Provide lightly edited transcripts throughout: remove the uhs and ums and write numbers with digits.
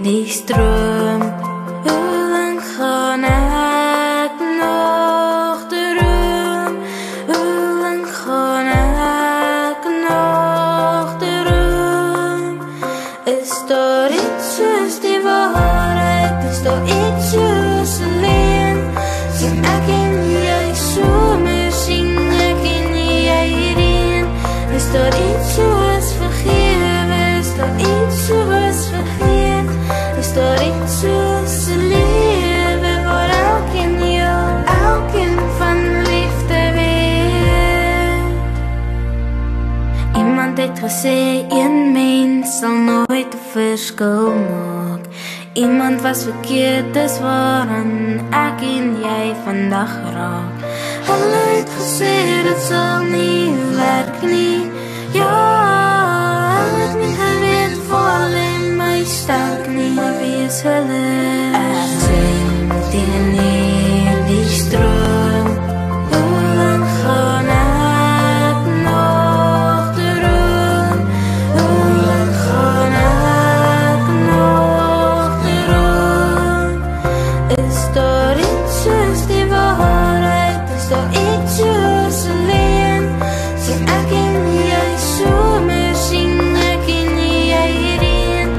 die stroom. Hoe lang gaan ek nog droom? Hoe lang gaan ek nog droom? Is daar iets soos die waarheid? Is daar iets soos alleen? Sien ek en jy somer, sien ek en jy reën? Is daar iets soos vergewe? Is daar iets soos vergeet? Is daar iets soos 'n lewe waar elkeen jou, elkeen van liefde weet? Iemand het gesê een mens sal nooit 'n verskil maak. Iemand was verkeerd, dis waaraan ek en jy vandag raak. Hulle het gesê dit sal nie werk nie. Ja, hulle het nie geweet val in my stak nie. Maar wie is hulle? Ek swem teen hierdie stroom. Hoe lang gaan ek nog droom? Hoe lang gaan ek nog droom? Is daar iets soos die waarheid? Is daar iets soos alleen? Sien ek en jy somer, sien ek en jy reën?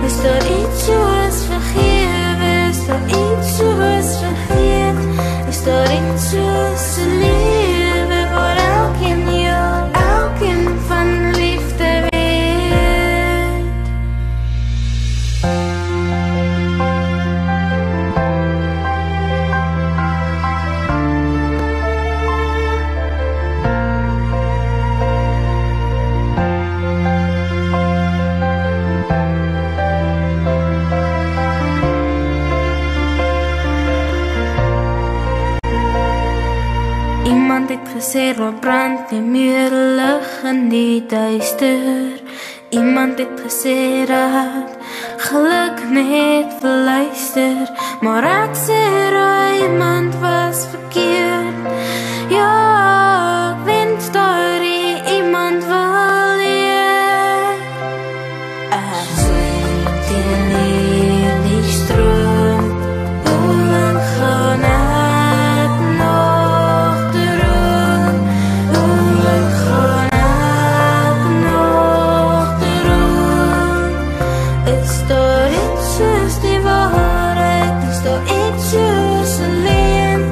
Is daar iets soos vergewe? Is daar iets soos vergeet? Is daar iets soos 'n lewe waar elkeen jou, elkeen van liefde weet? Iemand het gesê daar brand nie meer lig in die duister. Iemand het gesê dat geluk net verluister. Maar ek sê dat iemand was verkeerd. Ja, ek wens daar iemand wil leer. Ek swem teen hierdie stroom. Hoe lang gaan ek nog droom? Hoe lang gaan ek nog droom? Is daar iets soos die waarheid? Is daar iets soos alleen?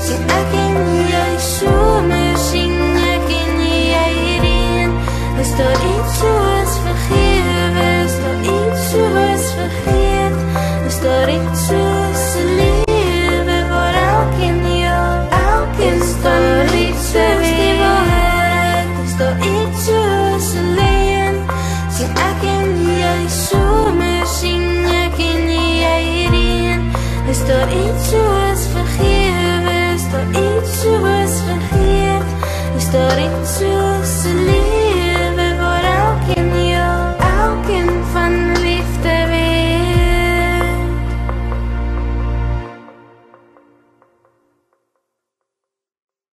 Sien ek en jy somer, sien ek en jy reën? Is daar iets soos vergewe? Is daar iets soos vergeet? Is daar iets soos 'n lewe waar elkeen jou, elkeen van liefde weet? Is daar iets soos alleen? Sien ek en jy somer, sien ek en jy reën? Is daar iets soos vergewe? Is daar iets soos vergeet? Is daar iets soos 'n lewe?